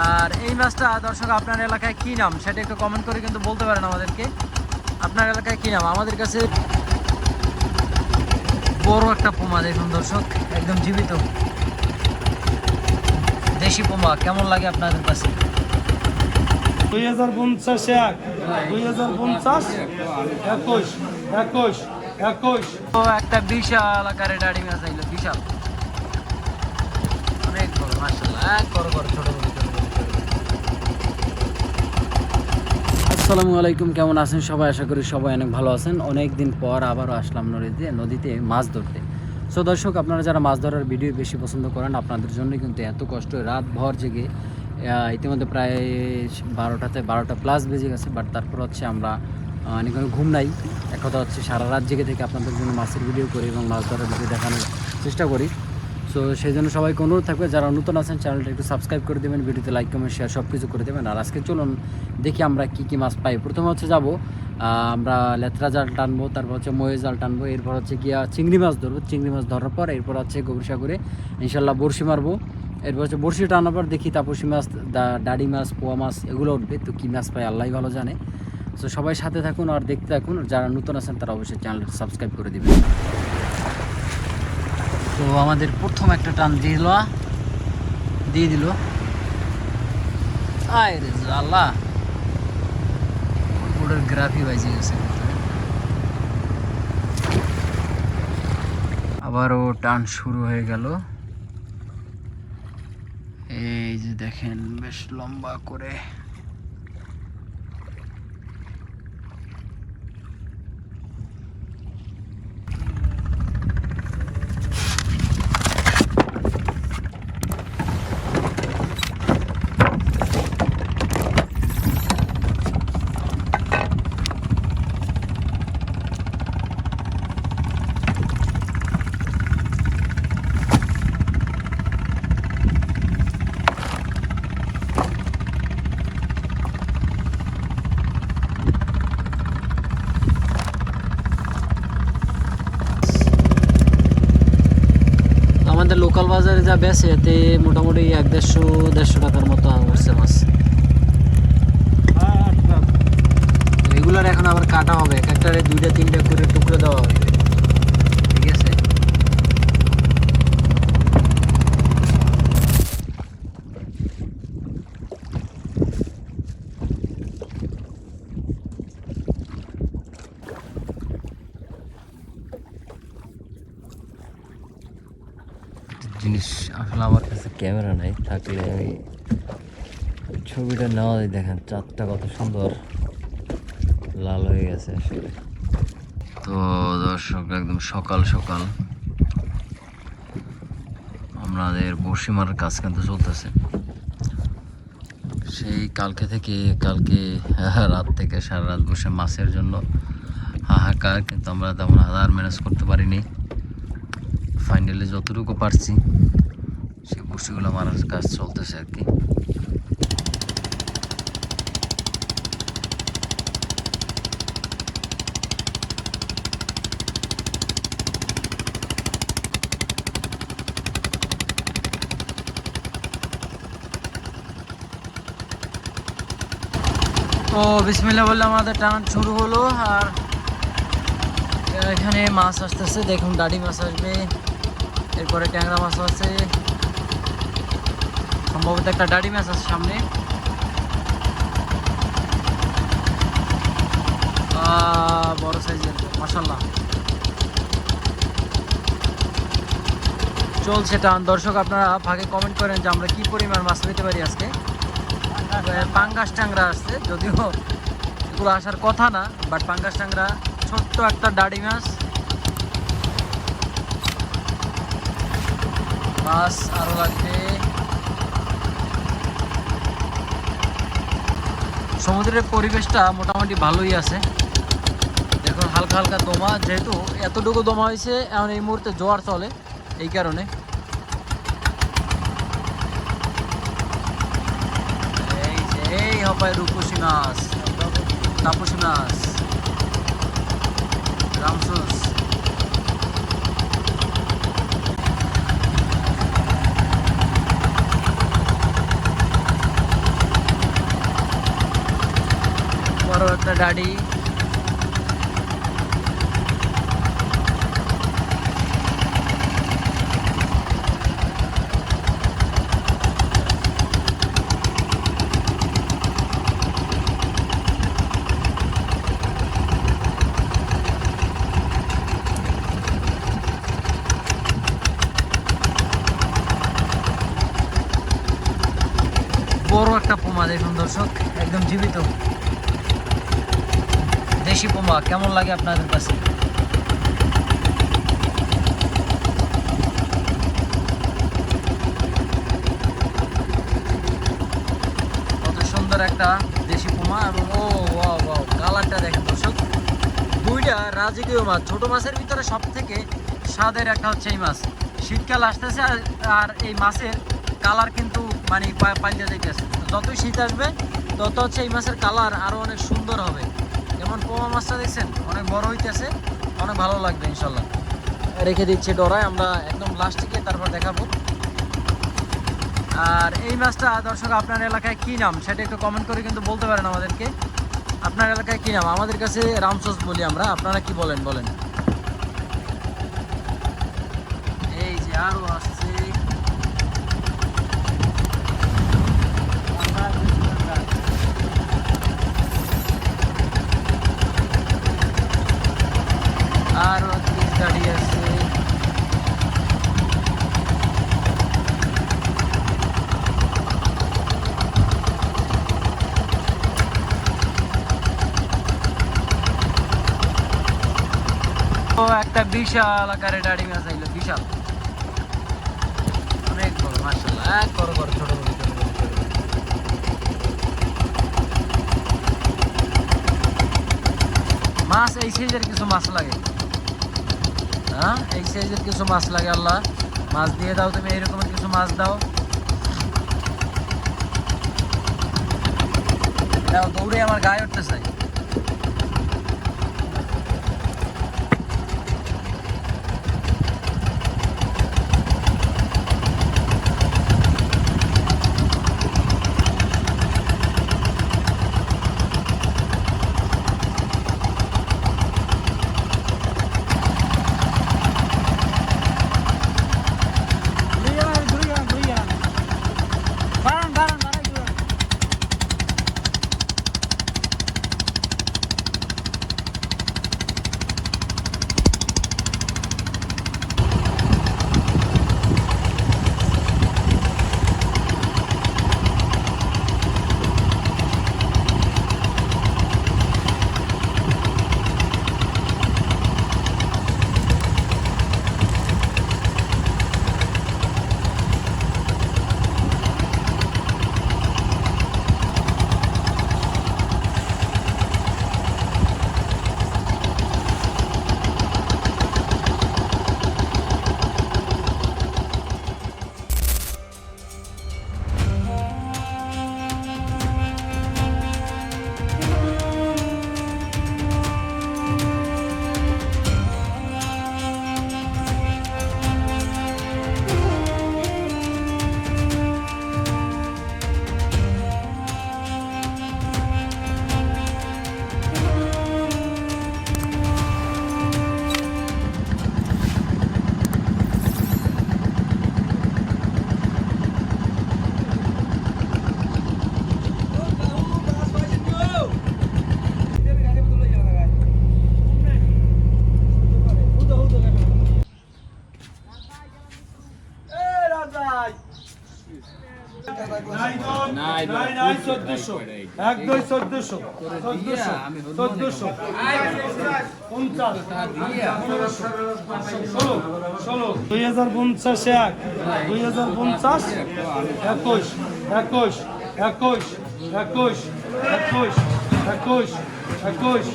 আর এই মাছটা দর্শক আপনার এলাকায় কী নাম সেটা একটু কমেন্ট করে কিন্তু বলতে পারেন আমাদেরকে। আপনার এলাকায় কী নাম? আমাদের কাছে বড় একটা পোমা দেখুন দর্শক, একদম জীবিত দেশি পোমা। কেমন লাগে আপনাদের কাছে? 2050 এক 2050 21 21 21 তো একটা বিশাল আকারে ডাড়ি মাছ আইলো, বিশাল অনেক বড় মাশাআল্লাহ, এক বড় বড় ছোট বড় ছোট বড়। আসসালামু আলাইকুম, কেমন আছেন সবাই? আশা করি সবাই অনেক ভালো আছেন। অনেক দিন পর আবারও আসলাম নদীতে মাছ ধরতে। সো দর্শক, আপনারা যারা মাছ ধরার ভিডিও বেশি পছন্দ করেন, আপনাদের জন্য কিন্তু এত কষ্ট, রাত ভর জেগে ইতিমধ্যে প্রায় 12টা প্লাস বেজে গেছে। বাট তারপর হচ্ছে আমরা অনেক ঘুম নাই, এক কথা হচ্ছে সারা রাত জেগে থেকে আপনাদের জন্য মাছের ভিডিও করি এবং মাছ ধরার ভিডিও দেখানোর চেষ্টা করি। সো সেই জন্য সবাইকে অনুরোধ থাকবে, যারা নতুন আছেন চ্যানেলটা একটু সাবস্ক্রাইব করে দেবেন, ভিডিওতে লাইক কমেন্ট শেয়ার সব কিছু করে দেবেন। আর আজকে চলুন দেখি আমরা কী মাছ পাই। প্রথমে হচ্ছে যাব আমরা লেথরা জাল টানবো, তারপর হচ্ছে ময়ে জাল টানবো, এরপর হচ্ছে গিয়া চিংড়ি মাছ ধরবো। চিংড়ি মাছ ধরার পর এরপর হচ্ছে গভীর সাগরে ইনশাল্লাহ বড়শি মারবো। এরপর হচ্ছে বড়শি টানার পর দেখি তাপসী মাছ, ডাড়ি মাছ, পোয়া মাছ এগুলো উঠবে। তো কী মাছ পাই আল্লাহ ভালো জানে। সো সবাই সাথে থাকুন আর দেখতে থাকুন। যারা নতুন আছেন তারা অবশ্যই চ্যানেলটা সাবস্ক্রাইব করে দেবেন। তো আমাদের প্রথম একটা টান দিয়ে দিল আয় রে আল্লাহ, বোর্ডের গ্রাফি বাজে গেছে। আবারও টান শুরু হয়ে গেল। এই যে দেখেন বেশ লম্বা করে। আমাদের লোকাল বাজারে যা বেচে এতে মোটামুটি 150 টাকার মতো হচ্ছে মাছ। এগুলার এখন আবার কাটা হবে, এক একটারে 2-3টা করে টুকরো দেওয়া হবে, ঠিক আছে? জিনিস আসলে আমার কাছে ক্যামেরা নাই, থাকলে আমি ছবিটা নেওয়া যায়। দেখেন চাঁদটা কত সুন্দর লাল হয়ে গেছে আসলে। তো দর্শক, একদম সকাল সকাল আমাদের বড়শি মারার কাজ কিন্তু চলতেছে সেই কালকে রাত থেকে সারা রাত বসে মাছের জন্য হাহাকার, কিন্তু আমরা তেমন হাজার ম্যানেজ করতে পারিনি। ফাইনালি যতটুকু পারছি সেই বড়শিগুলো মারার কাজ চলতেছে আর কি। তো বিসমিল্লাহ বললে আমাদের টান শুরু হলো। আর এখানে মাছ আসতেছে, দেখুন ডাড়ি মাছ আসবে, এরপরে ট্যাংরা মাছ আছে, সম্ভবত একটা ডাড়ি মাছ আছে সামনে। বড় সাইজের মাশাআল্লাহ চলছে টান। দর্শক, আপনারা ভাগে কমেন্ট করেন যে আমরা কি পরিমাণ মাছ পেতে পারি আজকে। পাঙ্গাস ট্যাংরা আসছে, যদিও এগুলো আসার কথা না, বাট পাঙ্গাস ট্যাংরা, ছোট্ট একটা ডাড়ি মাছ আরও লাগবে। সমুদ্রের পরিবেশটা মোটামুটি ভালোই আছে, দেখুন হালকা হালকা দমা, যেহেতু এতটুকু দমা হয়েছে এখন এই মুহূর্তে জোয়ার চলে, এই কারণে। এই হবে রূপসী মাছ, তাপসী মাছ, রামসুস। একটা ডাডি। বড় একটা পোমা দেখুন দর্শক, একদম জীবিত দেশি পোমা। কেমন লাগে আপনাদের কাছে? কত সুন্দর একটা দেশি পোমা। এবং ও ওয়াও ওয়াও, কালারটা দেখেন দর্শক। দুইটা রাজকীয় মাছ। ছোট মাছের ভিতরে সব থেকে স্বাদের একটা হচ্ছে এই মাছ। শীতকাল আসতেছে আর এই মাছের কালার কিন্তু মানে পাল্টে যাইতেছে। যতই শীত আসবে তত হচ্ছে এই মাছের কালার আরো অনেক সুন্দর হবে। যেমন পোমা মাছটা দেখছেন অনেক বড় হইতেছে, অনেক ভালো লাগবে ইনশাল্লাহ। রেখে দিচ্ছি ডোরায়, আমরা একদম লাস্টে তারপর দেখাবো। আর এই মাছটা দর্শক আপনার এলাকায় কি নাম সেটা একটু কমেন্ট করে কিন্তু বলতে পারেন আমাদেরকে। আপনার এলাকায় কি নাম? আমাদের কাছে রামসোস বলি আমরা, আপনারা কি বলেন বলেন। এই যে আরো আসছে। আরো দাঁড়িয়ে আছে। ও একটা বিশাল আকারে দাড়ি মাছ আইলো, বিশাল অনেক বড় মাশাআল্লাহ। এক বড় বড় ছোট বড় ছোট বড় ছোট বড়। মাছ এই সাইজের কিছু মাছ লাগে, হ্যাঁ এই সাইজের কিছু মাছ লাগে। আল্লাহ মাছ দিয়ে দাও তুমি, এইরকমের কিছু মাছ দাও। দৌড়ে আমার গায়ে উঠতে চাই। এক দুই 1400 1400 2050 এক 2050 21 21 21 21 21 21 21